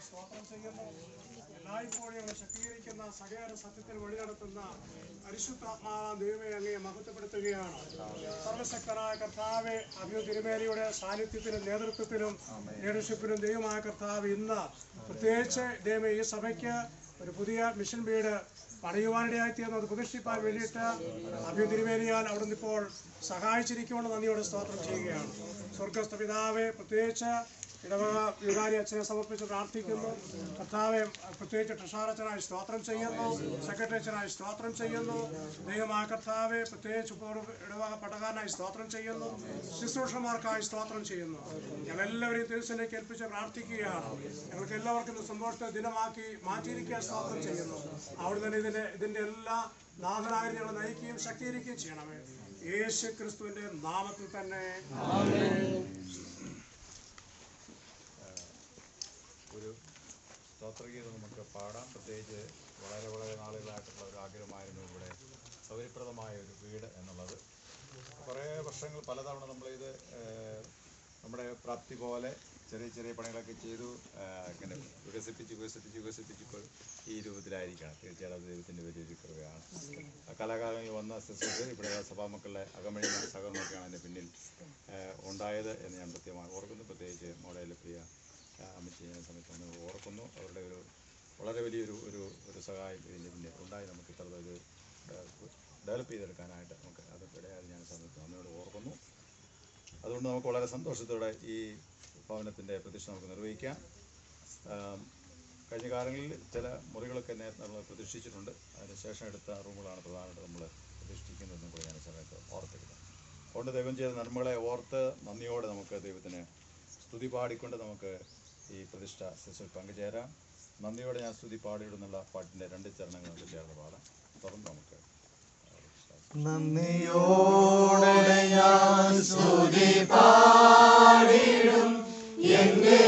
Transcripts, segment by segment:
സ്തോത്രം ചെയ്യുന്നു. എല്ലായ്പ്പോഴും ഞങ്ങൾ ശക്തീകരിക്കുന്ന സകല സത്യത്തിൽ വഴി നടത്തുന്ന പരിശുദ്ധാത്മാവാം ദൈവമേ അങ്ങയെ മഹത്വപ്പെടുത്തുകയാണ്. സർവശക്തനായ കർത്താവെ, അഭിയോ തിരുമേനിയുടെ സാന്നിധ്യത്തിലും നേതൃത്വത്തിലും ലീഡർഷിപ്പിലും ദൈവമായ കർത്താവ് ഇന്ന് പ്രത്യേകിച്ച് ദൈവമേ ഈ സഭയ്ക്ക് ഒരു പുതിയ മിഷൻ വീട് പണിയുവാനിടയായിത്തീർന്നത് പ്രതിഷ്ഠിപ്പാൻ വേണ്ടിയിട്ട് അഭിയോ തിരുമേനിയാൽ അവിടുന്ന് ഇപ്പോൾ സഹായിച്ചിരിക്കുകൊണ്ട് നന്ദിയോടെ സ്തോത്രം ചെയ്യുകയാണ്. സ്വർഗസ്ഥ പിതാവെ, പ്രത്യേകിച്ച് ഇടവക വികാരി അച്ഛനെ സമർപ്പിച്ച് പ്രാർത്ഥിക്കുന്നു. കർത്താവെ, പ്രത്യേകിച്ച് ട്രഷാറച്ചനായി സ്തോത്രം ചെയ്യുന്നു, സെക്രട്ടറി അച്ഛനായി സ്തോത്രം ചെയ്യുന്നു. ദൈവമായ കർത്താവെ, പ്രത്യേകിച്ച് ഇടവക പട്ടക്കാരനായി സ്തോത്രം ചെയ്യുന്നു, ശുശ്രൂഷമാർക്കായി സ്തോത്രം ചെയ്യുന്നു. ഞങ്ങളെല്ലാവരെയും തിരുസന്നിധിയിലേക്ക് ഏൽപ്പിച്ച് പ്രാർത്ഥിക്കുകയാണ്. ഞങ്ങൾക്ക് എല്ലാവർക്കും സന്തോഷത്തെ ദിനമാക്കി മാറ്റിയിരിക്കാൻ സ്തോത്രം ചെയ്യുന്നു. അവിടെ തന്നെ ഇതിന്റെ എല്ലാ നാഥനായി ഞങ്ങൾ നയിക്കുകയും ശക്തീകരിക്കുകയും ചെയ്യണമേ. യേശു ക്രിസ്തുവിന്റെ നാമത്തിൽ തന്നെ. ഒരു സ്തോത്രഗീതം നമുക്ക് പാടാം. പ്രത്യേകിച്ച് വളരെ നാളുകളായിട്ടുള്ള ഒരു ആഗ്രഹമായിരുന്നു ഇവിടെ സൗകര്യപ്രദമായ ഒരു വീട് എന്നുള്ളത്. കുറേ വർഷങ്ങൾ പലതവണ നമ്മളിത് നമ്മുടെ പ്രാപ്തി പോലെ ചെറിയ പണികളൊക്കെ ചെയ്തു ഇങ്ങനെ വികസിപ്പിച്ച് ഈ രൂപത്തിലായിരിക്കണം. തീർച്ചയായിട്ടും അത് ദൈവത്തിൻ്റെ വലിയൊരു കൃപയാണ്. കലാകാലങ്ങളിൽ വന്ന ശുശ്രൂഷ ഇവിടെ സഭാമക്കളുടെ അകമഴി സഹകരണമൊക്കെയാണ് അതിൻ്റെ പിന്നിൽ ഉണ്ടായത് എന്ന് ഞാൻ പ്രത്യേകമായി ഓർക്കുന്നു. പ്രത്യേകിച്ച് മോഡേൽ പ്രിയ അമ്മച്ചി ചെയ്യുന്ന സമയത്ത് നമ്മൾ ഓർക്കുന്നു. അവരുടെ ഒരു വളരെ വലിയൊരു സഹായം ഇതിൻ്റെ പിന്നിൽ ഉണ്ടായി നമുക്ക് ഇത്ര ഇത് ഡെവലപ്പ് ചെയ്തെടുക്കാനായിട്ട് നമുക്ക് അതൊക്കെ ഇടയായി ഞാൻ സമയത്ത് അമ്മയോട് ഓർക്കുന്നു. അതുകൊണ്ട് നമുക്ക് വളരെ സന്തോഷത്തോടെ ഈ ഭവനത്തിൻ്റെ പ്രതിഷ്ഠ നമുക്ക് നിർവഹിക്കാം. കഴിഞ്ഞ കാലങ്ങളിൽ ചില മുറികളൊക്കെ നേരത്തെ നമ്മൾ പ്രതിഷ്ഠിച്ചിട്ടുണ്ട്. അതിനുശേഷം എടുത്ത റൂമുകളാണ് പ്രധാനമായിട്ട് നമ്മൾ പ്രതിഷ്ഠിക്കുന്നതെന്ന് കൂടി ഞാൻ സമയത്ത് ഓർത്തെടുക്കാം. അതുകൊണ്ട് ദൈവം ചെയ്ത നന്മകളെ ഓർത്ത് നന്ദിയോടെ നമുക്ക് ദൈവത്തിന് സ്തുതി പാടിക്കൊണ്ട് നമുക്ക് ഈ പ്രതിഷ്ഠ ശുശ്രൂഷയിൽ പങ്കുചേരാം. നന്ദിയോടെ ഞാൻ സ്തുതി പാടിയിടുന്നുള്ള പാട്ടിൻ്റെ 2 ചരണങ്ങൾ നമുക്ക് ചേർന്ന് പാടാം. തുടർന്ന് നമുക്ക് നന്ദിയോടെ ഞാൻ സ്തുതി പാടിടും എന്റെ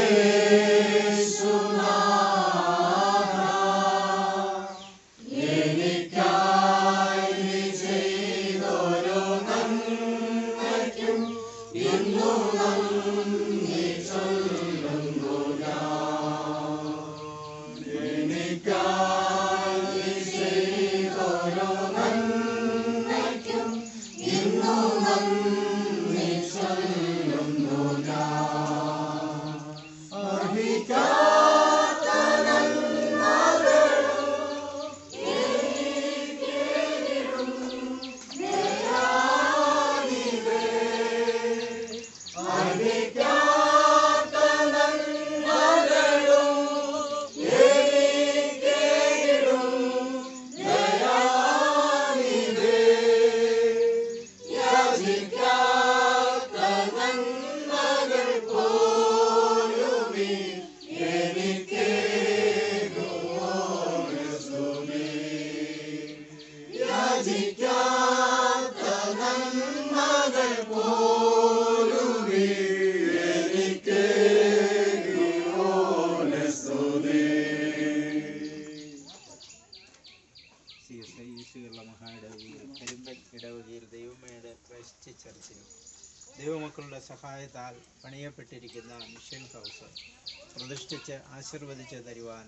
ദൈവമക്കളുടെ സഹായത്താൽ പണിയപ്പെട്ടിരിക്കുന്ന മിഷൻ ഹൗസ് പ്രതിഷ്ഠിച്ച് ആശീർവദിച്ച് തരുവാൻ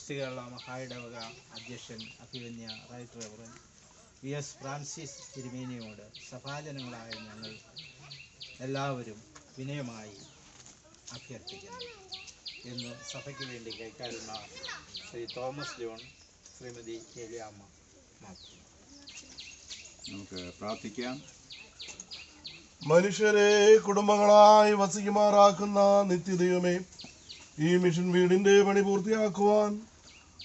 കേരള മഹായിടവക അധ്യക്ഷൻ അഭിമന്യ റൈറ്റ് റവറൻ VS ഫ്രാൻസിസ് തിരുമേനിയോട് സഭാജനങ്ങളായ ഞങ്ങൾ എല്ലാവരും വിനയമായി അഭ്യർത്ഥിക്കുന്നു എന്ന് സഭയ്ക്ക് വേണ്ടി കൈക്കാരന്മാർ ശ്രീ തോമസ് ജോൺ, ശ്രീമതി ഏലിയാമ്മ മാത്യു. നമുക്ക് പ്രാർത്ഥിക്കാം. മനുഷ്യരെ കുടുംബങ്ങളായി വസിക്കുമാറാക്കുന്ന നിത്യദൈവമേ, ഈ മിഷൻ വീടിന്റെ പണി പൂർത്തിയാക്കുവാൻ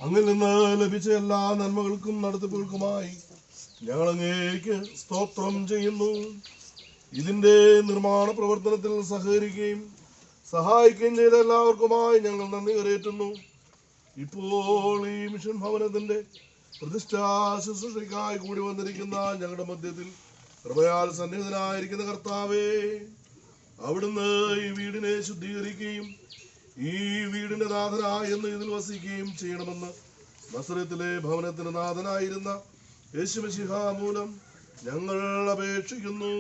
അങ്ങിൽ നിന്ന് ലഭിച്ച എല്ലാ നന്മകൾക്കും നടത്തിപ്പുകൾക്കുമായി ഞങ്ങൾ അങ്ങേക്ക് സ്തോത്രം ചെയ്യുന്നു. ഇതിന്റെ നിർമ്മാണ പ്രവർത്തനത്തിൽ സഹകരിക്കുകയും സഹായിക്കുകയും ചെയ്ത എല്ലാവർക്കുമായി ഞങ്ങൾ നന്ദി കരേറ്റുന്നു. ഇപ്പോൾ ഈ മിഷൻ ഭവനത്തിന്റെ പ്രതിഷ്ഠാ ശുശ്രൂഷയ്ക്കായി കൂടി വന്നിരിക്കുന്ന ഞങ്ങളുടെ മധ്യത്തിൽ കൃപയാൽ സന്നിഹിതനായിരിക്കുന്ന കർത്താവേ, അവിടുന്ന് ഈ വീടിനെ ശുദ്ധീകരിക്കുകയും ഈ വീടിന്റെ നാഥനായി എന്ന് ഇതിൽ വസിക്കുകയും ചെയ്യണമെന്ന് നസറത്തിലെ ഭവനത്തിന് നാഥനായിരുന്ന യേശുമിശിഹ മൂലം ഞങ്ങൾ അപേക്ഷിക്കുന്നു.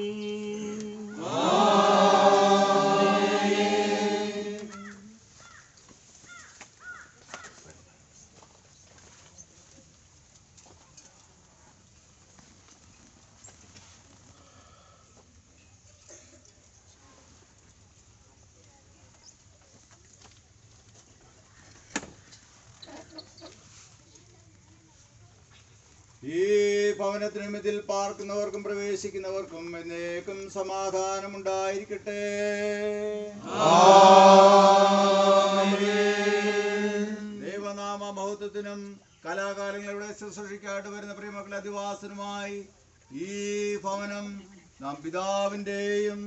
ഈ ഭവനത്തിനുമിതിൽ പാർക്കുന്നവർക്കും പ്രവേശിക്കുന്നവർക്കും എന്നേക്കും സമാധാനമുണ്ടായിരിക്കട്ടെ. ദൈവനാമ മഹത്വത്തിനും കലാകാലങ്ങളുടെ ശുശ്രൂഷയ്ക്കായിട്ട് വരുന്ന പ്രിയമക്കളുടെ അധിവാസനുമായി ഈ ഭവനം നാം പിതാവിൻ്റെയും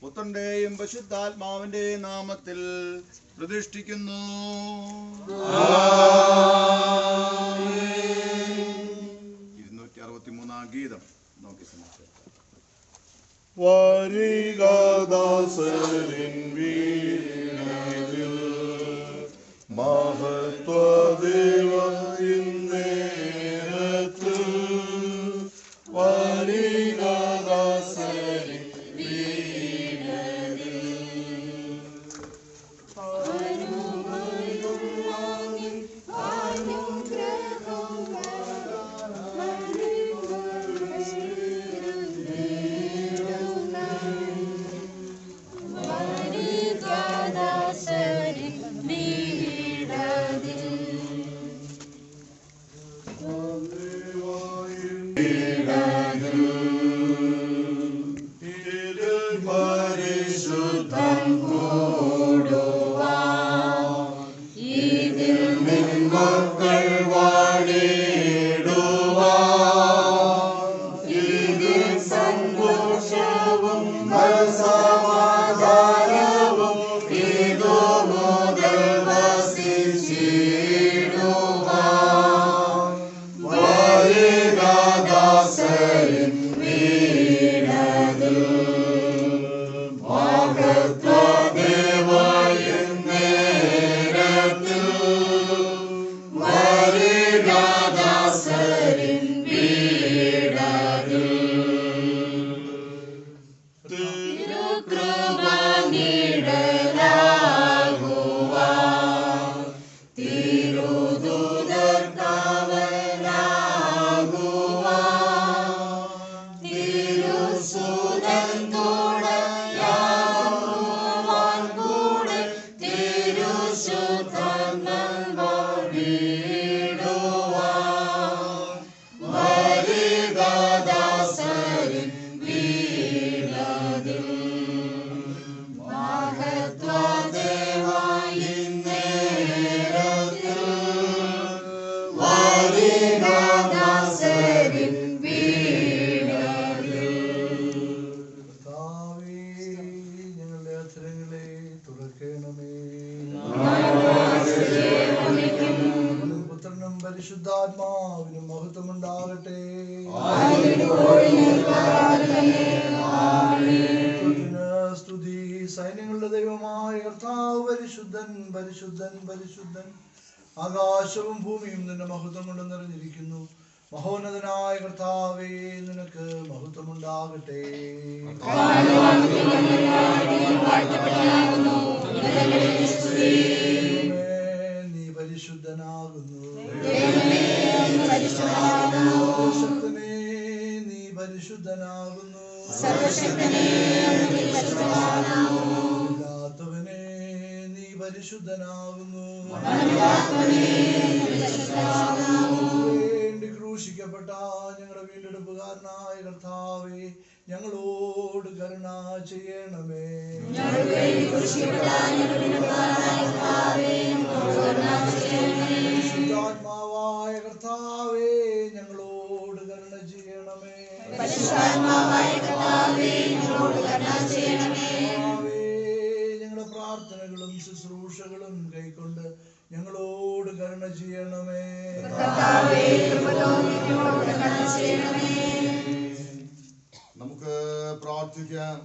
പുത്രന്റെയും പരിശുദ്ധാത്മാവിന്റെയും നാമത്തിൽ പ്രതിഷ്ഠിക്കുന്നു. 263 ഗീതം നോക്കി സമർപ്പിക്കാം. വരികാദാസരിൻ വീണയിൽ മഹത്വദേവ ഇന്നേരത്ത് വരികാദാസരിൻ പരിശുദ്ധാത്മാവിനും മഹത്വമുണ്ടാകട്ടെ. സ്തുതി. സൈന്യങ്ങളുടെ ദൈവമായ കർത്താവ് പരിശുദ്ധൻ പരിശുദ്ധൻ പരിശുദ്ധൻ. ആകാശവും ഭൂമിയും നിന്റെ മഹത്വം കൊണ്ട് നിറഞ്ഞിരിക്കുന്നു. മഹോന്നതനായ കർത്താവേ, നിനക്ക് മഹത്വമുണ്ടാകട്ടെ. നീ പരിശുദ്ധനാകുന്നു. സർവശക്തനേ, നീ പരിശുദ്ധനാകുന്നു. ഇല്ലാത്തവനേ, നീ പരിശുദ്ധനാകുന്നു. വേണ്ടി ക്രൂശിക്കപ്പെട്ട ഞങ്ങളുടെ വീണ്ടെടുപ്പുകാരനായ കർത്താവേ, ഞങ്ങളോട് കരുണ ചെയ്യണമേ. പരിശുദ്ധാത്മാവായ കർത്താവേ, ഞങ്ങളോട് കരുണ ചെയ്യണമേ. ഞങ്ങളുടെ പ്രാർത്ഥനകളും ശുശ്രൂഷകളും കൈക്കൊണ്ട് ഞങ്ങളോട് കരുണ ചെയ്യണമേ. നമുക്ക് പ്രാർത്ഥിക്കാം.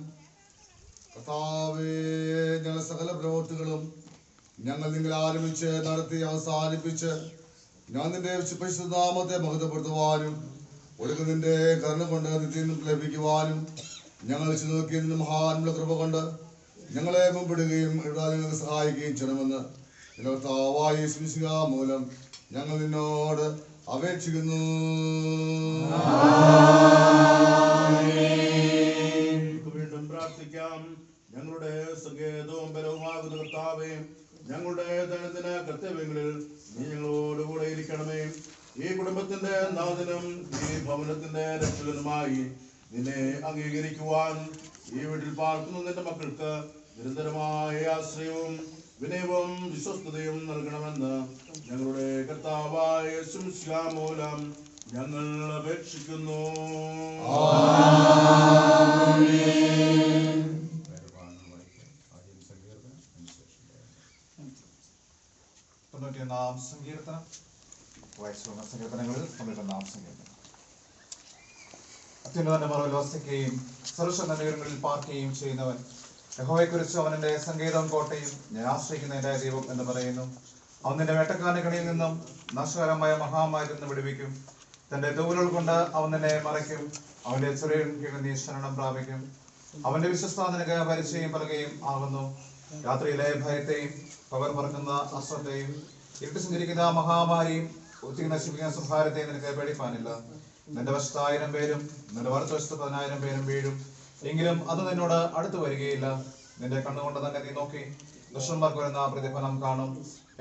കർത്താവേ, ഞങ്ങളുടെ സകല പ്രവൃത്തികളും ഞങ്ങൾ നിങ്ങൾ ആരംഭിച്ച് നടത്തി അവസാനിപ്പിച്ച് ഞാൻ നിന്റെ പരിശുദ്ധനാമത്തെ മഹത്വപ്പെടുത്തുവാനും ഒടുക്കം നിന്റെ കരുണ കൊണ്ട് നിത്യം ലഭിക്കുവാനും ഞങ്ങൾ നോക്കിയതിന് മഹാനുള്ള കൃപ കൊണ്ട് ഞങ്ങളെ മുമ്പിടുകയും എഴുതാൻ ഞങ്ങൾക്ക് സഹായിക്കുകയും ചെയ്യണമെന്ന് കർത്താവായ യേശുമിശിഹ മൂലം ഞങ്ങൾ നിന്നോട് അപേക്ഷിക്കുന്നു. വീണ്ടും പ്രാർത്ഥിക്കാം. ഞങ്ങളുടെ സങ്കേതവും ബലവുമാകുന്ന കർത്താവേ, ഞങ്ങളുടെ ദൈനംദിന കർത്തവ്യങ്ങളിൽ നീ ഞങ്ങളോട് കൂടെ ഇരിക്കണമേ. ഈ കുടുംബത്തിന്റെ നാഥനും ഈ ഭവനത്തിന്റെ രക്ഷകനുമായി നിന്നെ അംഗീകരിക്കുവാൻ ഈ വീട്ടിൽ പാർക്കുന്ന നിന്റെ മക്കൾക്ക് നിരന്തരമായ ആശ്രയവും വിനയവും വിശ്വസ്തതയും നൽകണമെന്ന് ഞങ്ങളുടെ കർത്താവായ യേശുമിശിഹാ മൂലം ഞങ്ങൾ അപേക്ഷിക്കുന്നു. തൊണ്ണൂറ്റിയൊന്നാം സങ്കീർത്തനം വായിച്ചുള്ള സങ്കീർത്തനങ്ങളിൽ 91-ാം സങ്കീർത്തനം. അത്യുന്നതന്റെ മറവിൽ വസിക്കുകയും സർവ്വശക്തങ്ങളിൽ പാർക്കുകയും ചെയ്യുന്നവൻ, യഹോവയെക്കുറിച്ച് അവൻ എന്റെ സങ്കേതവും കോട്ടയും ഞാൻ ആശ്രയിക്കുന്ന എന്റെ ദൈവം എന്ന് പറയുന്നു. അവൻ നിന്റെ വേട്ടക്കാരന്റെ കണിയിൽ നിന്നും നാശകരമായ മഹാമാരിൽ നിന്ന് വിടുവിക്കും. തന്റെ തൂവലുകൾ കൊണ്ട് അവൻ നിന്നെ മറയ്ക്കും. അവന്റെ ചെറിയ കീഴിൽ നീ ശരണം പ്രാപിക്കും. അവന്റെ വിശ്വസ്ത നിനക്ക് പരിചയം പലകയും ആകുന്നു. രാത്രിയിലെ ഭയത്തെയും പകൽ പറക്കുന്ന അസ്ത്രത്തെയും ഇരുട്ട് സഞ്ചരിക്കുന്ന മഹാമാരിയും ഉച്ചയ്ക്ക് നശിപ്പിക്കുന്ന സംഹാരത്തെയും നിനക്ക് പേടിപ്പാനില്ല. നിന്റെ വശത്ത് 1000 പേരും നിന്റെ വലത്തുവശത്ത് 10,000 പേരും വീഴും, എങ്കിലും അത് നിന്നോട് അടുത്ത് വരികയില്ല. നിന്റെ കണ്ണുകൊണ്ട് തന്നെ നീ നോക്കി ദുഷ്ടന്മാർക്ക് വരുന്ന പ്രതിഫലം കാണും.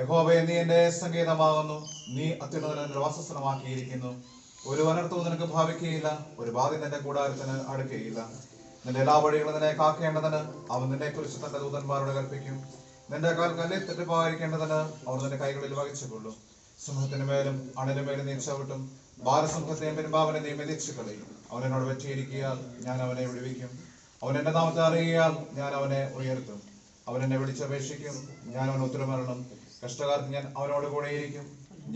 യഹോവേ, നീ എന്റെ സങ്കേതമാകുന്നു. നീ അത്യുന്നതന്റെ വാസസ്ഥലമാക്കിയിരിക്കുന്നു. ഒരു അനർത്ഥവും നിനക്ക് ഭാവിക്കുകയില്ല, ഒരു ബാധ നിന്റെ കൂടാരത്തിന് അടുക്കുകയില്ല. നിന്റെ എല്ലാ വഴികളും നിന്നെ കാക്കേണ്ടതിന് അവൻ നിന്നെ കുറിച്ച് തന്റെ ദൂതന്മാരോട് കൽപ്പിക്കും. നിന്റെ കാൽ കല്ലിൽ തെറ്റിപ്പോയിരിക്കേണ്ടതിന് അവർ നിന്റെ കൈകളിൽ വഹിച്ചുകൊള്ളും. സിംഹത്തിന് മേലും അണിന് മേലും നീ ചവിട്ടും. ബാലസിംഹത്തെയും പെരുമ്പാവനെ നീ മെതിച്ചു കളയും. അവൻ എന്നോട് പറ്റിയിരിക്കിയാൽ ഞാൻ അവനെ വിടുവിക്കും. അവൻ എന്റെ നാമത്തെ അറിയിയാൽ ഞാൻ അവനെ ഉയർത്തും. അവൻ എന്നെ വിളിച്ചപേക്ഷിക്കും, ഞാൻ അവന് ഉത്തരമരണം. കഷ്ടകാലത്ത് ഞാൻ അവനോട് കൂടെയിരിക്കും.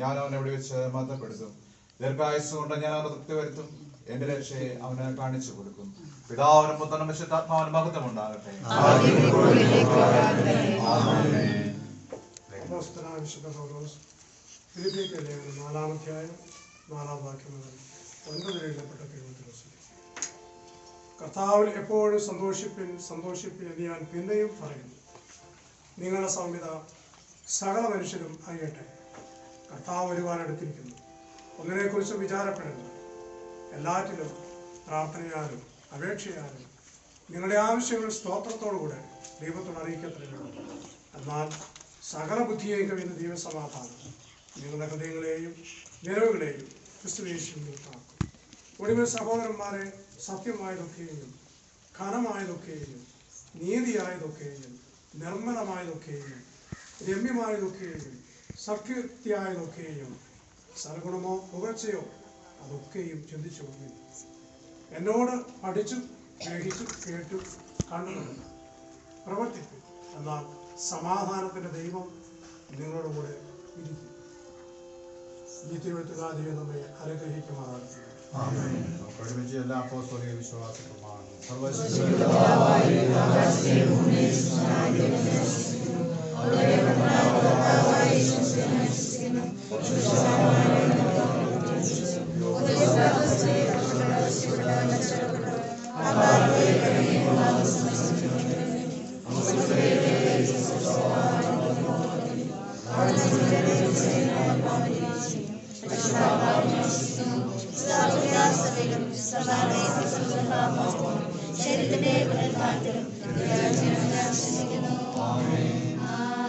ഞാൻ അവനെ വിടുവിച്ച് മഹത്വപ്പെടുത്തും. ദീർഘായുസ് കൊണ്ട് ഞാൻ അവനെ തൃപ്തി വരുത്തും. എന്റെ രക്ഷയെ അവന് കാണിച്ചു കൊടുക്കും. പിതാവിനും പുത്രനും പരിശുദ്ധാത്മാവിനും മഹത്വം ഉണ്ടാകട്ടെ. വിശുദ്ധ പൗലോസ് ഫിലിപ്പിയർക്ക് ലേഖനം 4-ാം അധ്യായം 4-ാം വാക്യം മുതൽ 9 വരെ എഴുതപ്പെട്ട തിരുവചനം. കർത്താവിൽ എപ്പോഴും സന്തോഷിപ്പിൻ എന്ന് ഞാൻ പിന്നെയും പറയുന്നു. നിങ്ങളുടെ സൗമ്യത സകല മനുഷ്യരും അറിയട്ടെ. കർത്താവ് വരുവാൻ അടുത്തിരിക്കുന്നു. ഒന്നിനെക്കുറിച്ച് വിചാരപ്പെടരുത്. എല്ലാറ്റിലും പ്രാർത്ഥനയാലും അപേക്ഷയാലും നിങ്ങളുടെ ആവശ്യങ്ങൾ സ്തോത്രത്തോടുകൂടെ ദൈവത്തോട് അറിയിക്കപ്പെടുന്നു. എന്നാൽ സകല ബുദ്ധിയെയും കവിയുന്ന ദൈവസമാധാനം നിങ്ങളുടെ ഹൃദയങ്ങളെയും നിലവുകളെയും ക്രിസ്തുയേശുവിൽ കാക്കും. ഒടുവിൽ സഹോദരന്മാരെ, സത്യമായതൊക്കെയും ഘനമായതൊക്കെയും നീതിയായതൊക്കെയും നിർമ്മലമായതൊക്കെയും രമ്യമായതൊക്കെയും സൽകീർത്തിയായതൊക്കെയും സൽഗുണമോ പുകഴ്ചയോ അതൊക്കെയും ചിന്തിച്ചു നോക്കി. എന്നോട് പഠിച്ചു ഗ്രഹിച്ചു കേട്ടു കണ്ടു പ്രവർത്തിക്കും. എന്നാൽ സമാധാനത്തിന്റെ ദൈവം നിങ്ങളുടെ കൂടെ ഇരിക്കും. ഈ തിരുവഴുത്തുകാരിയെ നമ്മെ അനുഗ്രഹിക്കുമാറാണ്. ഒരുമിച്ച് എല്ലാ അപ്പോസ്തലിക വിശ്വാസ പ്രമാണം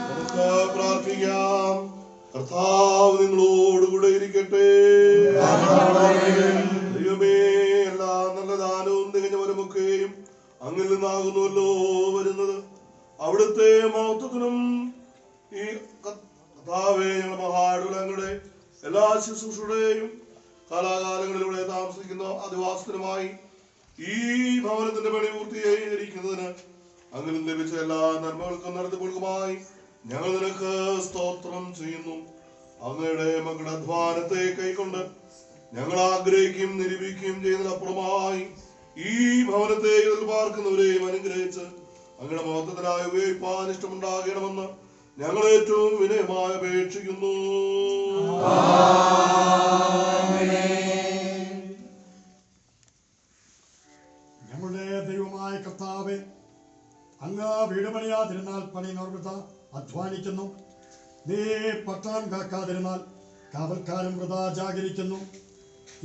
നമുക്ക് പ്രാർത്ഥിക്കാം. കർത്താവ് നിങ്ങളോടുകൂടെ ഇരിക്കട്ടെ. ദൈവമേ, എല്ലാ നല്ല ദാനവും തികഞ്ഞ വരമൊക്കെയും അങ്ങിൽ നിന്നാകുന്നുവല്ലോ വരുന്നത്. അവിടുത്തെ മഹത്വത്തിനും ഈ കർത്താവേ, ഞങ്ങളുടെ മഹാടുലങ്ങളുടെ എല്ലാ ശുശ്രൂഷയുടെയും കാലാകാലങ്ങളിലൂടെ താമസിക്കുന്ന അധിവാസത്തിനുമായി ഈ ഭവനത്തിന്റെ പണി പൂർത്തീകരിക്കുന്നതിന് അങ്ങനെ ലഭിച്ച എല്ലാ നന്മകൾക്കും നടത്തിപ്പുകൾക്കുമായി ഞങ്ങൾ നിനക്ക് സ്തോത്രം ചെയ്യുന്നു. അങ്ങയുടെ മക്കളുടെ അധ്വാനത്തെ കൈക്കൊണ്ട് ഞങ്ങൾ ആഗ്രഹിക്കുകയും നിരൂപിക്കുകയും ചെയ്യുന്നതിനപ്പുറമായി ഈ ഭവനത്തെ പാർക്കുന്നവരെയും അനുഗ്രഹിച്ച് അങ്ങയുടെ മഹത്വത്തിനായി ഉപയോഗിപ്പാൻ ഇഷ്ടമുണ്ടാകണമെന്ന് ഞങ്ങൾ ഏറ്റവും വിനയമായി അപേക്ഷിക്കുന്നു. ഞങ്ങളുടെ ദൈവമായ കർത്താവേ, അങ്ങ് വീട് പണിയാതിരുന്നാൽ പണിയുന്നവർ വൃഥ അധ്വാനിക്കുന്നു. നീ പട്ടണം കാക്കാതിരുന്നാൽ കാവൽക്കാരും വൃഥ ജാഗരിക്കുന്നു.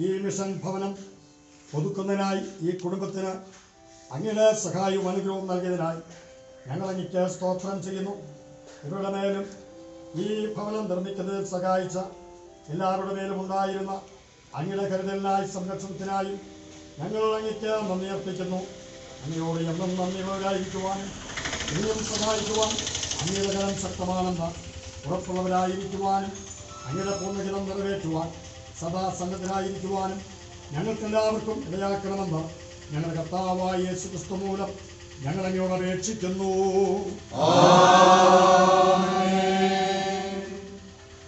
ഈ മിഷൻ ഭവനം ഒതുക്കുന്നതിനായി ഈ കുടുംബത്തിന് അങ്ങയുടെ സഹായവും അനുഗ്രഹവും നൽകിയതിനായി ഞങ്ങൾ അങ്ങയ്ക്ക് സ്തോത്രം ചെയ്യുന്നു. ഇവരുടെ മേലും ഈ ഭവനം നിർമ്മിക്കുന്നതിൽ സഹായിച്ച എല്ലാവരുടെ മേലും ഉണ്ടായിരുന്ന അങ്ങയുടെ കരുതലിനായി സംരക്ഷണത്തിനായും ഞങ്ങൾ അങ്ങയ്ക്ക് നന്ദി അർപ്പിക്കുന്നു. അങ്ങയോട് എന്നും നന്ദിയുള്ളവരായിരിക്കുവാനും ഇനിയും സഹായിക്കുവാൻ അങ്ങയുടെ കരം ശക്തമാണെന്ന് ഉറപ്പുള്ളവരായിരിക്കുവാനും അങ്ങയുടെ പൂർണ്ണഹിതം നിറവേറ്റുവാൻ സദാ സന്നദ്ധരായിരിക്കുവാനും ഞങ്ങൾക്കെല്ലാവർക്കും ഇടയാക്കണമെന്ന് ഞങ്ങളുടെ കർത്താവായ യേശുക്രിസ്തു മൂലം ഞങ്ങൾ അങ്ങയോട് അപേക്ഷിക്കുന്നു.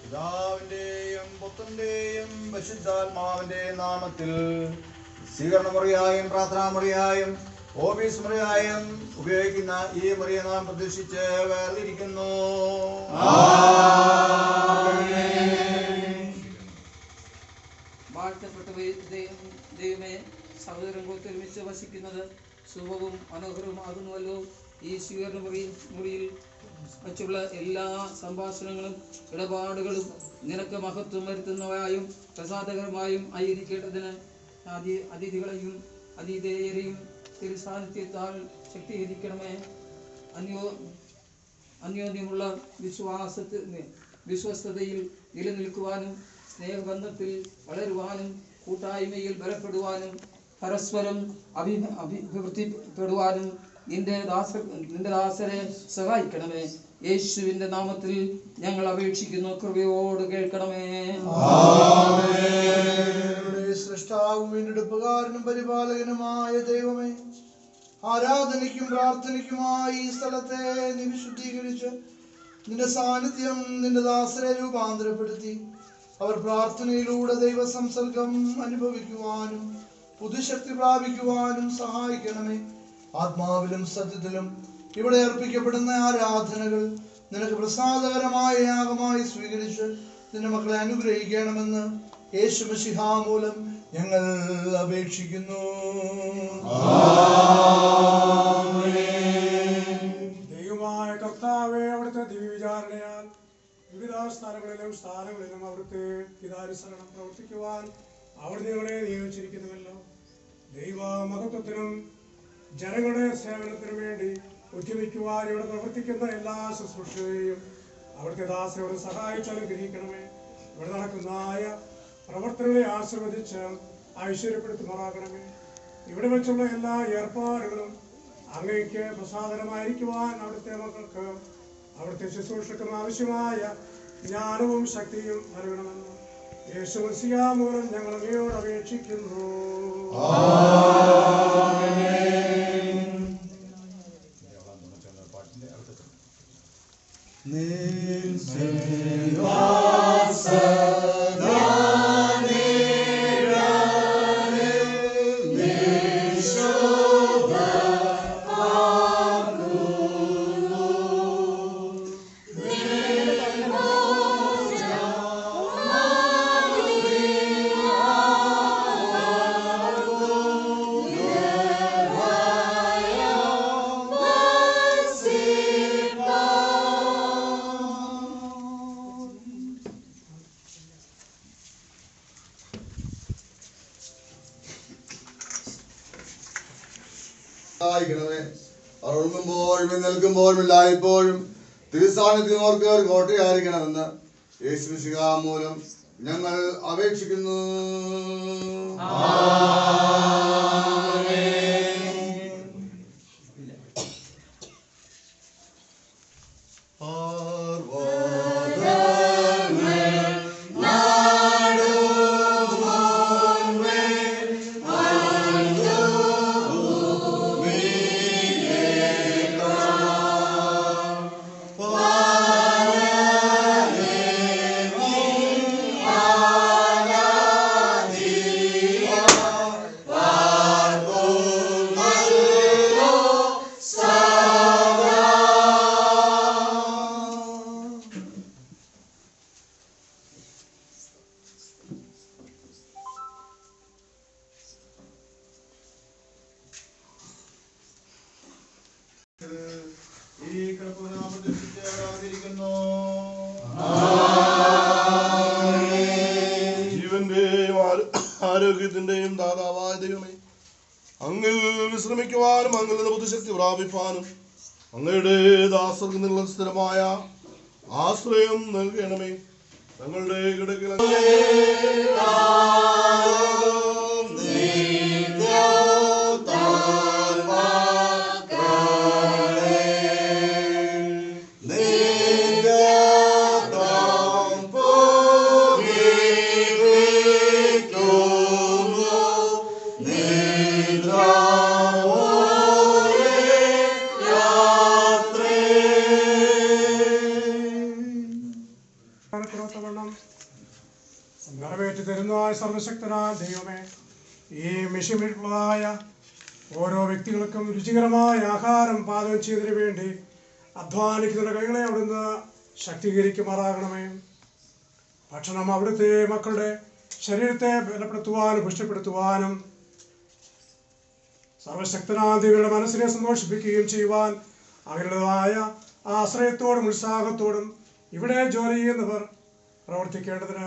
പിതാവിന്റെയും പുത്രന്റെയും പരിശുദ്ധാത്മാവിന്റെ നാമത്തിൽ സ്വീകരണമുറിയായും പ്രാർത്ഥനാമുറിയായും ഓഫീസ് മുറിയായും ഉപയോഗിക്കുന്ന ഈ മുറിയെ നാം പ്രതീക്ഷിച്ച് വേർതിരിക്കുന്നു. വാഴ്ത്തപ്പെട്ട ദൈവമേ, സഹോദരൻ ഒത്തൊരുമിച്ച് വസിക്കുന്നത് ശുഭവും മനോഹരവുമാകുന്നുവല്ലോ. ഈ സ്വീകരണ മുറിയിൽ വച്ചുള്ള എല്ലാ സംഭാഷണങ്ങളും ഇടപാടുകളും നിനക്ക് മഹത്വം വരുത്തുന്നവയായും പ്രസാദകരമായും ആയിരിക്കേണ്ടതിന് അതിഥികളെയും അതിഥേയരെയും തിരുസാന്നിധ്യത്താൽ ശക്തീകരിക്കണമേ. അന്യോന്യമുള്ള വിശ്വസ്തതയിൽ നിലനിൽക്കുവാനും സ്നേഹബന്ധത്തിൽ വളരുവാനും കൂട്ടായ്മയിൽ ബലപ്പെടുവാനും പരസ്പരം അഭിവൃദ്ധിപ്പെടുവാനും നിന്റെ ദാസരെ സഹായിക്കണമേ. യേശുവിന്റെ നാമത്തിൽ ഞങ്ങൾ അപേക്ഷിക്കുന്നു. കൃപയോട് കേൾക്കണമേ. സൃഷ്ടാവും വീണ്ടെടുപ്പുകാരനും പരിപാലകനുമായ ദൈവമേ, ആരാധനയ്ക്കും പ്രാർത്ഥനയ്ക്കുമായി ഈ സ്ഥലത്തെ നീ വിശുദ്ധീകരിച്ച് നിന്റെ സാന്നിധ്യം നിന്റെ ദാസരെ രൂപാന്തരപ്പെടുത്തി അവർ പ്രാർത്ഥനയിലൂടെ ദൈവ സംസർഗം അനുഭവിക്കുവാനും പുതുശക്തി പ്രാപിക്കുവാനും സഹായിക്കണമേ. ആത്മാവിലും സത്യത്തിലും ഇവിടെ അർപ്പിക്കപ്പെടുന്ന ആരാധനകൾ നിനക്ക് പ്രസാദകരമായ യാഗമായി സ്വീകരിച്ച് നിന്റെ മക്കളെ അനുഗ്രഹിക്കണമെന്ന് യേശു മിശിഹാ മൂലം ഞങ്ങൾ അപേക്ഷിക്കുന്നു. ദൈവമായ കർത്താവേ, അവിടുത്തെ ദിവ്യവിചാരണയാൽ വിവിധ സ്ഥാനങ്ങളിലും അവിടുത്തെ പിതാനുസരണം പ്രവർത്തിക്കുവാൻ അവിടെ നിങ്ങളെ നിയോഗിച്ചിരിക്കുന്നുവല്ലോ. ദൈവ മഹത്വത്തിനും ജനങ്ങളുടെ സേവനത്തിനു വേണ്ടി ഉദ്യമിക്കുവാൻ ഇവിടെ പ്രവർത്തിക്കുന്ന എല്ലാ ശുശ്രൂഷയെയും അവിടുത്തെ ദാസരോട് സഹായിച്ച് അനുഗ്രഹിക്കണമേ. ഇവിടെ നടക്കുന്നതായ പ്രവർത്തനങ്ങളെ ആശീർവദിച്ച് ഐശ്വര്യപ്പെടുത്തുമാറാകണമേ. ഇവിടെ വെച്ചുള്ള എല്ലാ ഏർപ്പാടുകളും അങ്ങയ്ക്ക് പ്രസാദനമായിരിക്കുവാൻ അവിടുത്തെ മക്കൾക്ക് അവിടുത്തെ ശുശ്രൂഷക്കും ആവശ്യമായ ജ്ഞാനവും ശക്തിയും നൽകണമെന്ന് യേശു മിശിഹാ മൂലം ഞങ്ങൾ അങ്ങയോട് അപേക്ഷിക്കുന്നു. ഉറങ്ങുമ്പോഴും നിൽക്കുമ്പോഴും എല്ലായ്പ്പോഴും തിരുസാന്നിധ്യം ഓർക്ക് കോട്ടയായിരിക്കണമെന്ന് യേശു മിശിഹാ മൂലം ഞങ്ങൾ അപേക്ഷിക്കുന്നു. ജീവന്റെയും ആരോഗ്യത്തിന്റെയും ദാതാവായ ദൈവമേ, അങ്ങിൽ വിശ്രമിക്കുവാനും അങ്ങിൽ നിന്ന് ബുദ്ധിശക്തി പ്രാപിപ്പാനും അങ്ങയുടെ ദാസർക്ക് നിങ്ങൾ സ്ഥിരമായ ആശ്രയം നൽകണമേ. ഞങ്ങളുടെ കിടക്കിൽ നിറവേറ്റി തരുന്നതായ സർവശക്തനായ ദൈവമേ, ഈ മിഷിമിട്ടുള്ളതായ ഓരോ വ്യക്തികൾക്കും രുചികരമായ ആഹാരം പാചകം ചെയ്തതിനു വേണ്ടി അധ്വാനിക്കുന്ന കൈകളെ അവിടുന്ന് ശക്തീകരിക്കുമാറാകണമേ. ഭക്ഷണം അവിടുത്തെ മക്കളുടെ ശരീരത്തെ ബലപ്പെടുത്തുവാനും പുഷ്ടിപ്പെടുത്തുവാനും സർവശക്തനായ ദൈവങ്ങളുടെ മനസ്സിനെ സന്തോഷിപ്പിക്കുകയും ചെയ്യുവാൻ അവരുടേതായ ആശ്രയത്തോടും ഉത്സാഹത്തോടും ഇവിടെ ജോലി ചെയ്യുന്നവർ പ്രവർത്തിക്കേണ്ടതിന്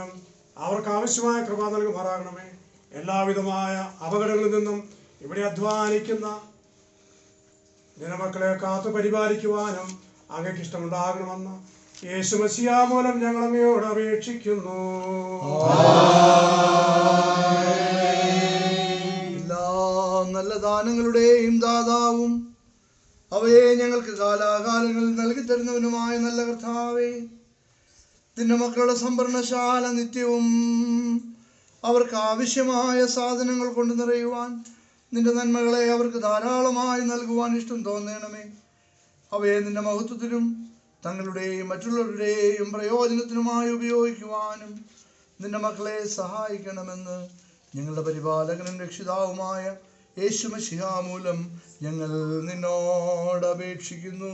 അവർക്ക് ആവശ്യമായ കൃപ നൽകുമാറാകണമേ. എല്ലാവിധമായ അപകടങ്ങളിൽ നിന്നും ഇവിടെ അധ്വാനിക്കുന്ന ജനമക്കളെ കാത്തു പരിപാലിക്കുവാനും അങ്ങേക്ക് ഇഷ്ടമുണ്ടാകണമെന്ന് യേശു മസിഹാ മൂലം ഞങ്ങൾ അങ്ങയോട് അപേക്ഷിക്കുന്നു. എല്ലാ നല്ല ദാനങ്ങളുടെയും ദാതാവും അവയെ ഞങ്ങൾക്ക് കാലാകാലങ്ങളിൽ നൽകി തരുന്നവനുമായ നല്ല കർത്താവേ, നിന്റെ മക്കളുടെ സംഭരണശാല നിത്യവും അവർക്ക് ആവശ്യമായ സാധനങ്ങൾ കൊണ്ട് നിറയുവാൻ നിന്റെ നന്മകളെ അവർക്ക് ധാരാളമായി നൽകുവാൻ ഇഷ്ടം തോന്നണമേ. അവയെ നിന്റെ മഹത്വത്തിനും തങ്ങളുടെയും മറ്റുള്ളവരുടെയും പ്രയോജനത്തിനുമായി ഉപയോഗിക്കുവാനും നിന്റെ മക്കളെ സഹായിക്കണമെന്ന് ഞങ്ങളുടെ പരിപാലകനും രക്ഷിതാവുമായ യേശു മശിഹാ മൂലം ഞങ്ങൾ നിന്നോട് അപേക്ഷിക്കുന്നു.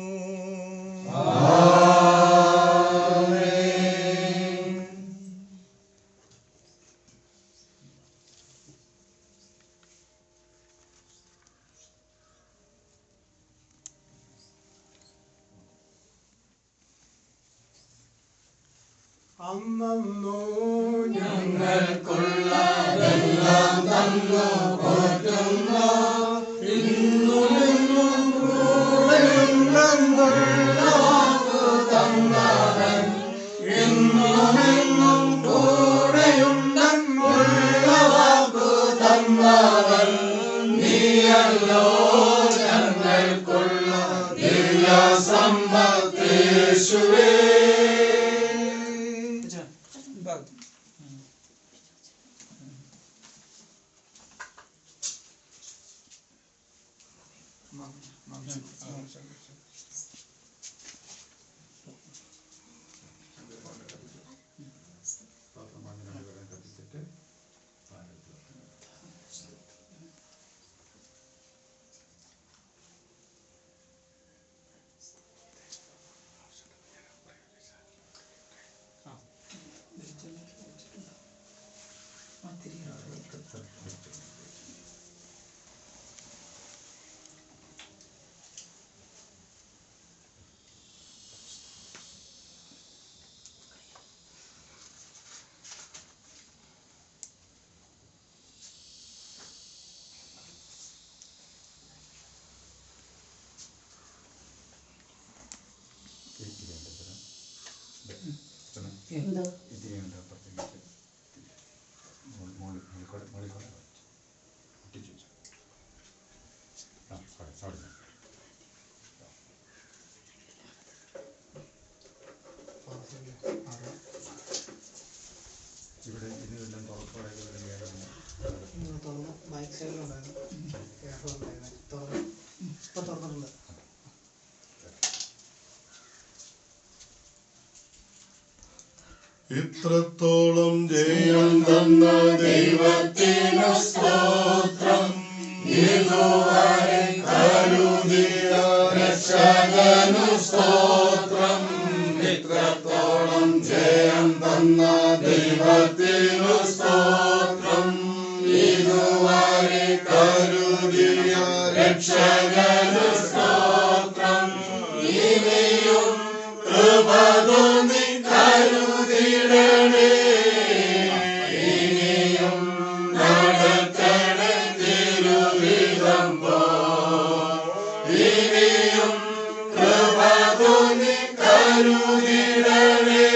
അന്നോ ഞങ്ങൾക്കുള്ളതെല്ലാം തന്നു പോറ്റുന്ന ഇന്നുമെന്നും കൂടെയുണ്ടെന്നുള്ള വാക്കു തന്നവൻ, ഇന്നുമെന്നും കൂടെയുണ്ടെന്നുള്ള വാക്കു തന്നവൻ നീയല്ലോ. ഞങ്ങൾക്കുള്ള ദിവ്യ സമ്പത്തേശുവേ. എന്തോ ഇവിടെ ഇതെല്ലാം തുറപ്പോടെ ബാക്ക് സൈഡിലുണ്ടായിരുന്നു, ഇപ്പൊ തുറന്നിട്ടുണ്ട്. ഇത്രത്തോളം ജയം തന്ന ദൈവത്തിനു സ്തോത്രം, ഇതുവരെ കരുതിയ രക്ഷകനു സ്തോത്രം. ഇത്രത്തോളം ജയം തന്ന ദൈവത്തിനു സ്തോത്രം, ഇതുവരെ കരുതിയ രക്ഷകനു സ്തോത്രം. ഇനിയും കൃപ തോന്നി കരുതിടണേ, ഇനിയും നടക്കണേ തിരുവിധം പോ. ഇനിയും കൃപ തോന്നി കരുതിടണേ,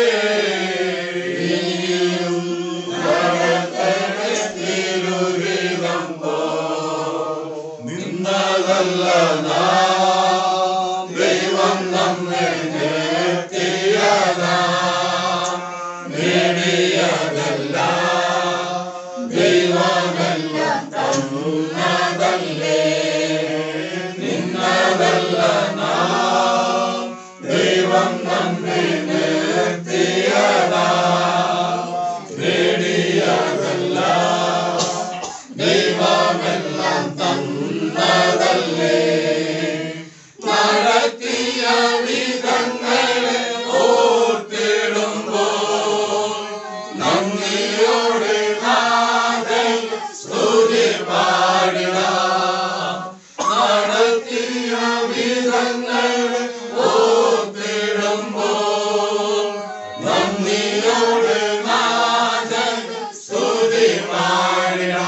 നന്ദിയോട് നാഥൻ സ്തുതി പാടിടാം.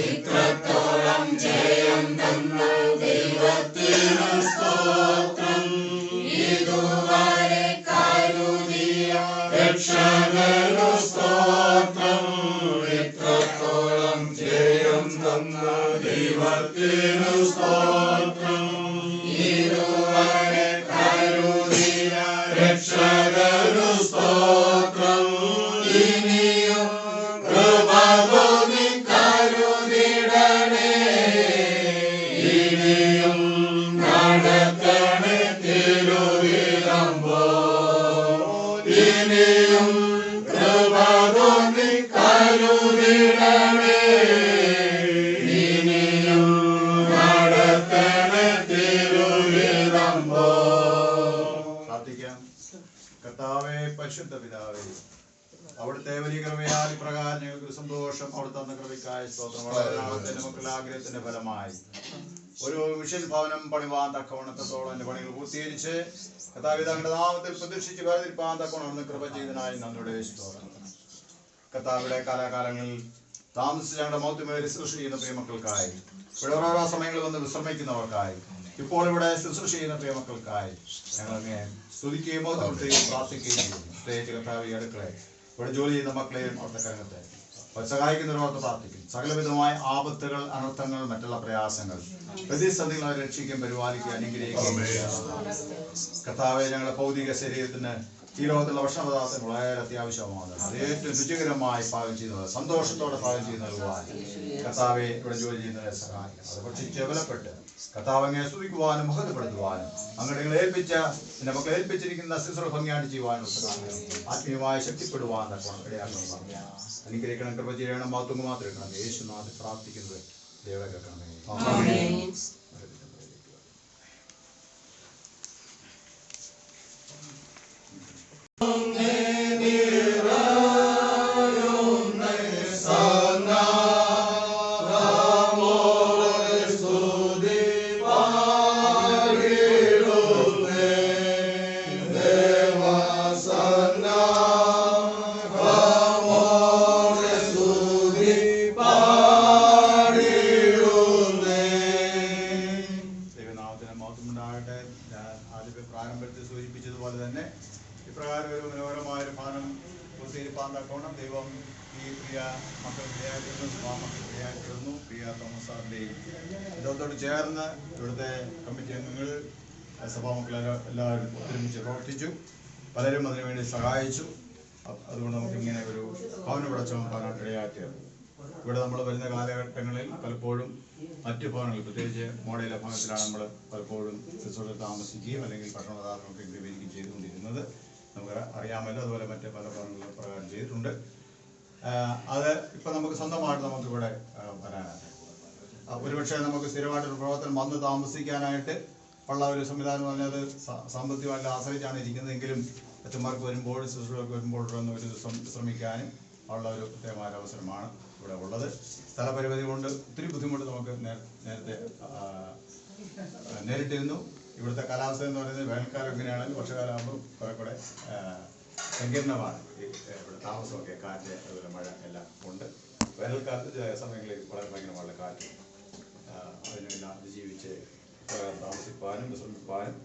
ഇത്രത്തോളം ജയം തന്ന ദൈവത്തിനു സ്തോത്രം. ഇതുവരെ കരുതിയ രക്ഷകനു സ്തോത്രം. ഇത്രത്തോളം ജയം തന്ന ദൈവത്തിനു സ്തോത്രം. ഇതുവരെ കരുതിയ രക്ഷകനു സ്തോത്രം. ഇനിയും കൃപ തോന്നി കരുതിടണേ. ഇനിയും നടത്തണേ തിരുവിതം പോൽ. ഇനിയും കൃപ തോന്നി കരുതിടണേ. ഇനിയും നടത്തണേ തിരുവിതം പോൽ. പ്രാർത്ഥിക്കാം. കർത്താവേ, പരിശുദ്ധ പിതാവേ, അവിടുത്തെ വലിയ കൃപയാൽ പ്രകാരം ഞങ്ങൾക്ക് സന്തോഷം. അവിടെ തന്ന കൃപയ്ക്കായ സ്തോത്രം. വളരെ നാളത്തിന്റെ മക്കളുടെ ആഗ്രഹത്തിന്റെ ഫലമായി ഒരു മിഷൻ ഭവനം പണിവാൻ തക്കവണ്ണത്തോളം എന്റെ പണികൾ പൂർത്തീകരിച്ച് കർത്താവേ തങ്ങളുടെ നാമത്തിൽ പ്രതീക്ഷിച്ച് വേർതിരിപ്പാൻ തക്കവണ്ണം കൃപ ചെയ്തതിനായി നന്ദിയുടെ സ്തോത്രം. കർത്താവിടെ കാലാകാലങ്ങളിൽ താമസിച്ച് ഞങ്ങളുടെ മൗത്യമേറി ശുശ്രൂഷ ചെയ്യുന്ന പ്രിയമക്കൾക്കായി, ഇവിടെ ഓരോരോ സമയങ്ങളിൽ വന്ന് വിശ്രമിക്കുന്നവർക്കായി, ഇപ്പോൾ ഇവിടെ ശുശ്രൂഷ ചെയ്യുന്ന പ്രിയമക്കൾക്കായി ഞങ്ങൾ അങ്ങനെ സ്തുതിക്കുകയും മൗത്വപ്പെടുത്തുകയും പ്രാർത്ഥിക്കുകയും ചെയ്യുന്നു. പ്രത്യേകിച്ച് കർത്താവ് അടുക്കളെ ഇവിടെ ജോലി ചെയ്യുന്ന മക്കളെയും അവിടുത്തെ കരങ്ങത്തെ സഹായിക്കുന്നവരോർത്ത് പ്രാർത്ഥിക്കും. സകലവിധമായ ആപത്തുകൾ, അനർത്ഥങ്ങൾ, മറ്റുള്ള പ്രയാസങ്ങൾ, പ്രതിസന്ധികൾ അവരെ രക്ഷിക്കുകയും പരിപാലിക്കുകയും അനുഗ്രഹിക്കുകയും കർത്താവെ, ഞങ്ങളുടെ ഭൗതിക ശരീരത്തിന് ഈ ലോകത്തുള്ള ഭക്ഷണപദാർത്ഥങ്ങൾ വളരെ അത്യാവശ്യമാണ്. അത് ഏറ്റവും രുചികരമായി പാകം ചെയ്യുന്നത്, സന്തോഷത്തോടെ പാകം ചെയ്ത് നൽകുവാൻ കർത്താവെ ഇവിടെ ജോലി ചെയ്യുന്നവരെ സഹായിക്കണം. അത് ഭക്ഷിച്ച് ബലപ്പെട്ട് കർത്താവ് അങ്ങയെ സ്തുതിക്കുവാനും മഹത്വപ്പെടുത്തുവാനും അങ്ങോട്ട് നിങ്ങൾ ഏൽപ്പിച്ച എന്റെ മക്കളെ ഏൽപ്പിച്ചിരിക്കുന്ന ശുശ്രൂഷ ഭംഗിയായിട്ട് ചെയ്യുവാനും ആത്മീയമായി ശക്തിപ്പെടുവാൻ ഇടയാക്കണം. അനുഗ്രഹിക്കണം, കൃപ ചെയ്യണം, മഹത്വം മാത്രം എടുക്കണം. യേശുനാഥ് പ്രാർത്ഥിക്കുന്നത് ദൈവം കേൾക്കണമേ. പ്രാരംഭത്തിൽ സൂചിപ്പിച്ചതുപോലെ തന്നെ ഇപ്രകാരം ഒരു മനോഹരമായൊരു ഭവനം പൂർത്തീകരിപ്പാൻ തക്കോണം ദൈവം ഈ പ്രിയ മക്കൾ പ്രിയായിരുന്നു, മക്കൾ പ്രിയായിരുന്നു. പ്രിയ തോമസ് സാറിൻ്റെയും ഇതോട് ചേർന്ന് ഇവിടുത്തെ കമ്മിറ്റി അംഗങ്ങൾ, സഭാമക്കൾ എല്ലാവരും ഒരുമിച്ച് പ്രവർത്തിച്ചു. പലരും അതിനുവേണ്ടി സഹായിച്ചു. അതുകൊണ്ട് നമുക്കിങ്ങനെ ഒരു ഭവനം ഇവിടെ ചുമക്കാനായിട്ട് ഇടയാക്കിയത്. ഇവിടെ നമ്മൾ വരുന്ന കാലഘട്ടങ്ങളിൽ പലപ്പോഴും മറ്റു ഭവനങ്ങൾ, പ്രത്യേകിച്ച് മോഡേല ഭവനത്തിലാണ് നമ്മൾ പലപ്പോഴും റിസോർട്ടിൽ താമസിക്കുകയും അല്ലെങ്കിൽ ഭക്ഷണപദാർത്ഥങ്ങളൊക്കെ ക്രമീകരിക്കുകയും ചെയ്തുകൊണ്ടിരുന്നത്. നമുക്ക് അറിയാമല്ലോ. അതുപോലെ മറ്റ് പല ഭവനങ്ങളും പ്രകാരം ചെയ്തിട്ടുണ്ട്. അത് ഇപ്പം നമുക്ക് സ്വന്തമായിട്ട് നമുക്കിവിടെ വരാനാണ്. ഒരുപക്ഷെ നമുക്ക് സ്ഥിരമായിട്ടൊരു പ്രവർത്തനം വന്ന് താമസിക്കാനായിട്ട് ഉള്ള ഒരു സംവിധാനം പറഞ്ഞത് സാമ്പത്തികമായിട്ട് ആശ്രയിച്ചാണ് ഇരിക്കുന്നതെങ്കിലും അച്ഛന്മാർക്ക് വരുമ്പോൾ, ശുശ്രൂഷകൾക്ക് വരുമ്പോൾ ഒരു ദിവസം ശ്രമിക്കാനും ഉള്ള ഒരു പ്രത്യേകമായ അവസരമാണ് ഇവിടെ ഉള്ളത്. സ്ഥലപരിമിതി കൊണ്ട് ഒത്തിരി ബുദ്ധിമുട്ട് നമുക്ക് നേരത്തെ നേരിട്ടിരുന്നു. ഇവിടുത്തെ കാലാവസ്ഥ എന്ന് പറയുന്നത് വേനൽക്കാലം എങ്ങനെയാണെങ്കിൽ വർഷകാലമാകുമ്പോൾ കുറെ കൂടെ സങ്കീർണമാണ്. ഇവിടെ താമസമൊക്കെ, കാറ്റ്, അതുപോലെ മഴ എല്ലാം ഉണ്ട്. വേനൽക്കാലത്ത് ചില സമയങ്ങളിൽ വളരെ ഭയങ്കരമായ കാറ്റ്, അതിനെല്ലാം അതിജീവിച്ച് താമസിപ്പാനും വിശ്രമിപ്പാനും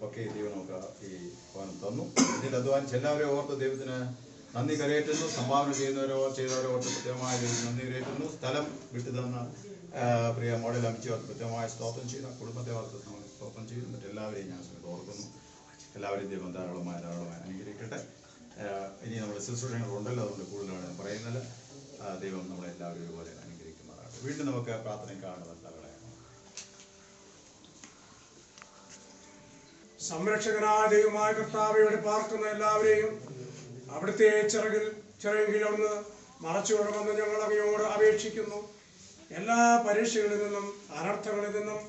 ഒക്കെ ദൈവം നമുക്ക് ഈ ഭവനം തന്നു. ഇതിൽ അധ്വാനിച്ച് എല്ലാവരെയും ഓർത്ത് ദൈവത്തിന് നന്ദി കരയേറ്റുന്നു. സംഭാവന ചെയ്തവരോ ഓർത്ത് പ്രത്യേകമായ നന്ദി കരയേറ്റുന്നു. സ്ഥലം വിട്ടു തന്ന പ്രിയ മോഡൽ അമിച്ചു ഓർത്ത് പ്രത്യേകമായ സ്തോത്രം ചെയ്ത കുടുംബത്തെ ഓർത്ത് സ്തോത്രം ചെയ്തു. മറ്റെല്ലാവരെയും ഞാൻ ഓർക്കുന്നു. എല്ലാവരെയും ദൈവം ധാരാളമായി അനുഗ്രഹിക്കട്ടെ. ഇനി നമ്മുടെ ശുശ്രൂഷകളുണ്ടല്ലോ, അതുകൊണ്ട് കൂടുതലാണ് ഞാൻ പറയുന്നത്. ദൈവം നമ്മളെല്ലാവരും ഒരുപോലെ അനുഗ്രഹിക്കുമാറാകട്ടെ. വീണ്ടും നമുക്ക് പ്രാർത്ഥനയ്ക്കാണ് വന്നവളെ. സംരക്ഷകനായ ദൈവമായ കർത്താവ് ഇവിടെ പാർക്കുന്ന എല്ലാവരെയും അവിടുത്തെ ചിറകിലൊന്ന് മറച്ചുകൊള്ളണമെന്ന് ഞങ്ങൾ അങ്ങയോട് അപേക്ഷിക്കുന്നു. എല്ലാ പരീക്ഷകളിൽ നിന്നും അനർത്ഥങ്ങളിൽ നിന്നും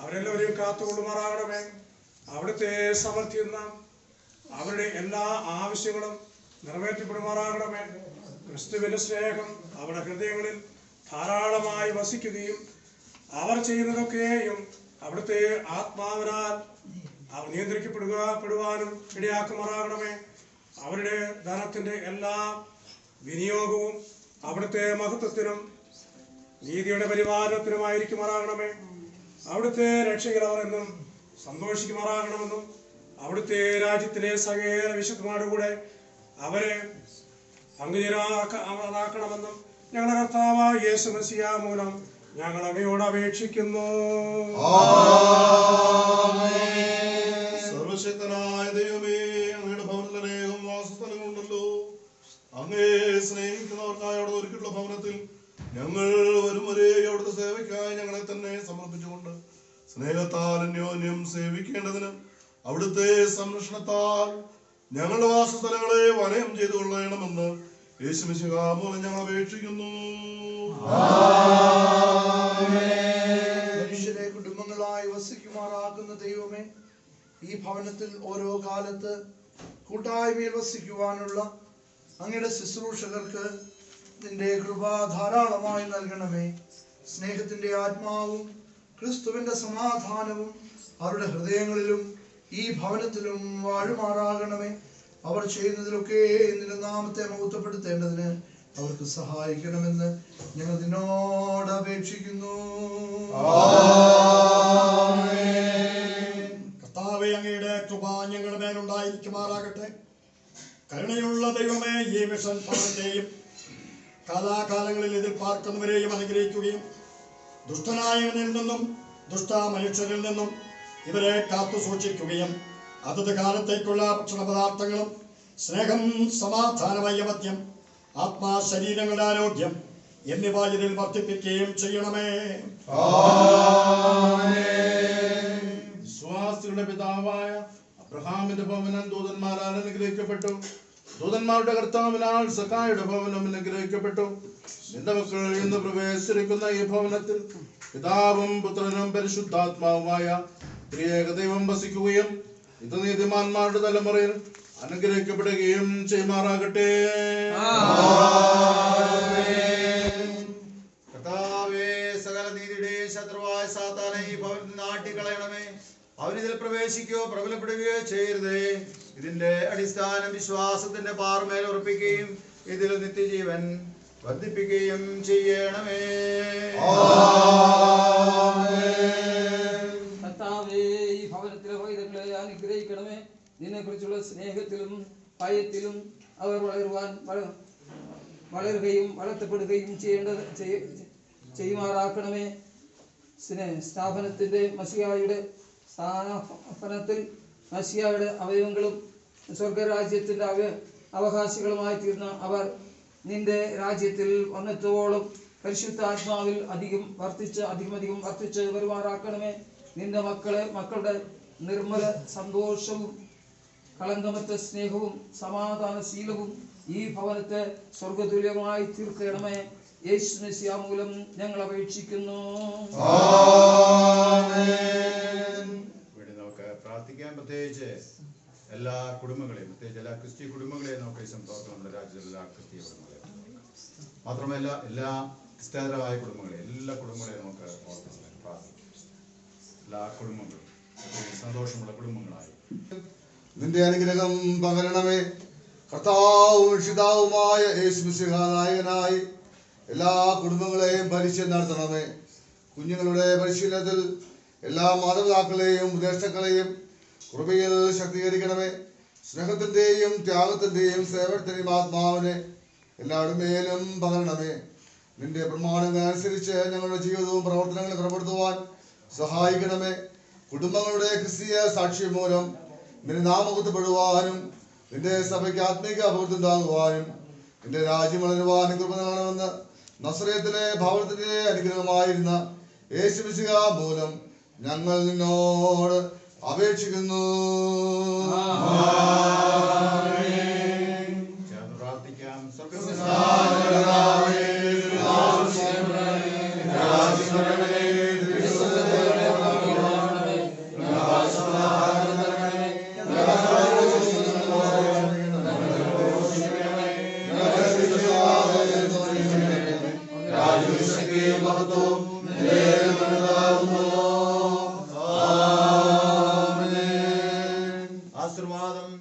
അവരെല്ലാവരെയും കാത്തുകൊള്ളുമാറാകണമേ. അവിടുത്തെ സമർത്ഥിയുന്ന അവരുടെ എല്ലാ ആവശ്യങ്ങളും നിറവേറ്റപ്പെടുമാറാകണമേ. ക്രിസ്തുവിന്റെ സ്നേഹം അവരുടെ ഹൃദയങ്ങളിൽ ധാരാളമായി വസിക്കുകയും അവർ ചെയ്യുന്നതൊക്കെയും അവിടുത്തെ ആത്മാവിനാൽ അവർ നിയന്ത്രിക്കപ്പെടുവാനും ഇടയാക്കുമാറാകണമേ. അവരുടെ ധനത്തിന്റെ എല്ലാ വിനിയോഗവും അവിടുത്തെ മഹത്വത്തിനും നീതിയുടെ പരിപാലനത്തിനുമായിരിക്കുമാറാകണമേ. അവിടുത്തെ രക്ഷകർ അവർ എന്നും സന്തോഷിക്കുമാറാകണമെന്നും അവിടുത്തെ രാജ്യത്തിലെ സകല വിശുദ്ധമാരുടെ അവരെ പങ്കുചേരാക്കണമെന്നും ഞങ്ങളുടെ കർത്താവായ യേശു മെസ്സിയ മൂലം ഞങ്ങൾ അങ്ങയോട് അപേക്ഷിക്കുന്നു. സർവശക്തനായ ദൈവമേ, അങ്ങയുടെ ഭവനത്തിൽ അനേകം വാസസ്ഥലങ്ങളുണ്ടല്ലോ. അങ്ങേ സ്നേഹിക്കുന്നവർക്കായി അവിടെ ഒരുക്കിയിട്ടുള്ള ഭവനത്തിൽ ഞങ്ങൾ വരും വരെ അവിടുത്തെ സേവയ്ക്കായി ഞങ്ങളെ തന്നെ സമർപ്പിച്ചുകൊണ്ട് സ്നേഹത്താൽ അന്യോന്യം സേവിക്കേണ്ടതിന് അവിടുത്തെ സംരക്ഷണത്താൽ ഞങ്ങളുടെ വാസസ്ഥലങ്ങളെ വലയം ചെയ്തു കൊള്ളണമെന്ന് യേശുമിശിഹ മൂലം ഞങ്ങൾ അപേക്ഷിക്കുന്നു. മനുഷ്യരെ കുടുംബങ്ങളായി വസിക്കുമാറാക്കുന്ന ദൈവമേ, ഈ ഭവനത്തിൽ ഓരോ കാലത്ത് കൂട്ടായ്മയിൽ വസിക്കുവാനുള്ള അങ്ങയുടെ ശുശ്രൂഷകർക്ക് നിന്റെ കൃപ ധാരാളമായി നൽകണമേ. സ്നേഹത്തിന്റെ ആത്മാവും ക്രിസ്തുവിന്റെ സമാധാനവും അവരുടെ ഹൃദയങ്ങളിലും ഈ ഭവനത്തിലും വാഴുമാറാകണമേ. അവർ ചെയ്യുന്നതിലൊക്കെ നിന്റെ നാമത്തെ മഹത്വപ്പെടുത്തേണ്ടതിന് അവർക്ക് സഹായിക്കണമെന്ന് ഞങ്ങൾ നിന്നോട് അപേക്ഷിക്കുന്നു. കർത്താവേ, അങ്ങയുടെ കൃപ ഞങ്ങളുടെ മേലുണ്ടായിരിക്കുമാറാകട്ടെ. കരുണയുള്ള ദൈവമേ, ഈ മിഷൻ ഭവനത്തെയും കാലാകാലങ്ങളിൽ ഇതിൽ പാർക്കുന്നവരെയും അനുഗ്രഹിക്കുകയും ദുഷ്ടനായവനിൽ നിന്നും ദുഷ്ട മനുഷ്യരിൽ നിന്നും ഇവരെ കാത്തു സൂക്ഷിക്കുകയും അതത് കാലത്തേക്കുള്ള ഭക്ഷണ പദാർത്ഥങ്ങളും സ്നേഹം, സമാധാനം, ഐകമത്യം, ആത്മാ ശരീരങ്ങളുടെ ആരോഗ്യം എന്നിവ ഇതിൽ വർദ്ധിപ്പിക്കുകയും ചെയ്യണമേ. വിശ്വാസികളുടെ പിതാവായ അബ്രഹാമിന്റെ ഭവനം ദൂതന്മാരാൽ അനുഗ്രഹിക്കപ്പെട്ടു. ദൂതന്മാരുടെ കർത്താവിനാൽ സഖായുടെ ഭവനം അനുഗ്രഹിക്കപ്പെട്ടു. നിന്റെ മക്കൾ ഇന്ന് പ്രവേശിച്ചിരിക്കുന്ന ഈ ഭവനത്തിൽ പിതാവും പുത്രനും പരിശുദ്ധാത്മാവുമായ ത്രിയേക ദൈവം വസിക്കുകയും ഇത് നീതിമാന്മാരുടെ തലമുറയിൽ അനുഗ്രഹിക്കപ്പെടുകയും ചെയ്യുമാറാകട്ടെ. കർത്താവേ, സകല നീതിയുടെയും ശത്രുവായ സാത്താനെ ഈ ഭവനത്തിൽ നാട്ടിക്കളയണമേ. അവനിതിൽ പ്രവേശിക്കുകയോ പ്രബലപ്പെടുകയോ ചെയ്യരുതേ. ഇതിന്റെ അടിസ്ഥാനം വിശ്വാസത്തിന്റെ പാറമേൽ ഉറപ്പിക്കുകയും ഇതിൽ നിത്യജീവൻ വർദ്ധിപ്പിക്കുകയും ചെയ്യണമേ. കർത്താവേ, ഈ ഭവനത്തിലെ പൈതങ്ങളെ അനുഗ്രഹിക്കണമേ. നിന്നെ കുറിച്ചുള്ള സ്നേഹത്തിലും ഭയത്തിലും അവർ വളരുകയും വളർത്തപ്പെടുകയും ചെയ്യുമാറാക്കണമേ. സ്ഥാപനത്തിന്റെ മസിഹായുടെ സ്ഥാപനത്തിൽ മസിഹായുടെ അവയവങ്ങളും സ്വർഗരാജ്യത്തിന്റെ അവകാശികളുമായി തീർന്ന അവർ നിന്റെ രാജ്യത്തിൽ വന്നെത്തോളം പരിശുദ്ധാത്മാവിൽ അധികം വർദ്ധിച്ച് വരുമാറാക്കണമേ. നിന്റെ മക്കളുടെ നിർമ്മല സന്തോഷവും കളങ്കമറ്റ സ്നേഹവും സമാധാനശീലവും ഈ ഭവനത്തെ സ്വർഗതുല്യമായി തീർക്കണമേ. യേശു മെസ്സിയ മൂലം ഞങ്ങൾ അപേക്ഷിക്കുന്നു. ഇവിടെ നമുക്ക് പ്രാർത്ഥിക്കാൻ. പ്രത്യേകിച്ച് എല്ലാ കുടുംബങ്ങളെയും, പ്രത്യേകിച്ച് എല്ലാ ക്രിസ്ത്യ കുടുംബങ്ങളെയും നമുക്ക് ഈ സംഭവത്തിൽ നമ്മുടെ രാജ്യത്തിലെ എല്ലാ ക്രിസ്ത്യ കുടുംബങ്ങളെയും, മാത്രമല്ല എല്ലാ ക്രിസ്ത്യാതരമായ കുടുംബങ്ങളെയും, എല്ലാ കുടുംബങ്ങളെയും നമുക്ക് ഓർമ്മിച്ച് പ്രാർത്ഥിക്കാം. എല്ലാ കുടുംബങ്ങളും സന്തോഷമുള്ള കുടുംബങ്ങളായി നിന്റെ അനുഗ്രഹം പകരണമേ. കർത്താവും രക്ഷിതാവുമായ യേശുമിശിഹ നായകനായി എല്ലാ കുടുംബങ്ങളെയും പരിശീലനം നടത്തണമേ. കുഞ്ഞുങ്ങളുടെ പരിശീലനത്തിൽ എല്ലാ മാതാപിതാക്കളെയും ഉപദേഷ്ടാക്കളെയും കൃപയിൽ ശക്തീകരിക്കണമേ. സ്നേഹത്തിന്റെയും ത്യാഗത്തിന്റെയും സേവനത്തിന്റെയും ആത്മാവിനെ എല്ലാവരുടെ മേലും പകരണമേ. നിന്റെ പ്രമാണങ്ങൾ അനുസരിച്ച് ഞങ്ങളുടെ ജീവിതവും പ്രവർത്തനങ്ങളും ക്രമപ്പെടുത്തുവാൻ സഹായിക്കണമേ. കുടുംബങ്ങളുടെ ക്രിസ്തീയ സാക്ഷ്യം മൂലം നിന്റെ നാമകത്തപ്പെടുവാനും നിന്റെ സഭയ്ക്ക് ആത്മീക അഭിവൃദ്ധിയുണ്ടാകുവാനും നിന്റെ രാജ്യം വളരുവാനും കൃപ നൽകണമെന്ന് നസറേത്തിലെ ഭവനത്തിന്റെ അനുഗ്രഹമായിരുന്ന യേശുമിശിഹ മൂലം ഞങ്ങൾ നിന്നോട് അപേക്ഷിക്കുന്നു. പ്രാർത്ഥിക്കാം. ആശീർവാദം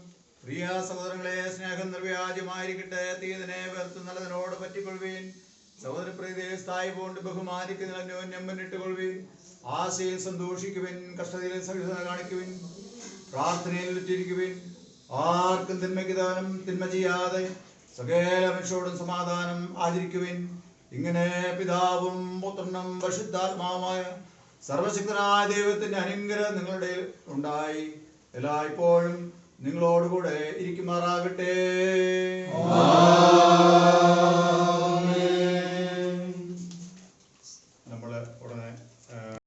പ്രിയ സഹോദരങ്ങളെ, സ്നേഹം നിർവ്യാജമായിരിക്കട്ടെ. തീയതിനെ വെറുത്ത് നല്ലതിനോട് പറ്റിക്കൊള്ളുവീൻ. സഹോദരപ്രീതിയെ സ്ഥായി കൊണ്ട് ബഹുമാനിക്കുന്നതിൽ അന്യോന്യം മുന്നിട്ടുകൊള്ളുവീൻ. ആശയിൽ സന്തോഷിക്കുവിൻ, കഷ്ടതയിൽ സഹിഷ്ണുത കാണിക്കുവിൻ, പ്രാർത്ഥനയിൽ ഉറ്റിരിക്കുവിൻ. ആർക്കും തിന്മയ്ക്ക് ദാനം തിന്മ ചെയ്യാതെ സകല മനുഷ്യരോടും സമാധാനം ആചരിക്കുവിൻ. ഇങ്ങനെ പിതാവും പുത്രനും പരിശുദ്ധാത്മാവുമായ സർവശക്തനായ ദൈവത്തിന്റെ അനുഗ്രഹം നിങ്ങളുടെ ഉണ്ടായി എല്ലായ്പ്പോഴും നിങ്ങളോടുകൂടെ ഇരിക്കുമാറാകട്ടെ.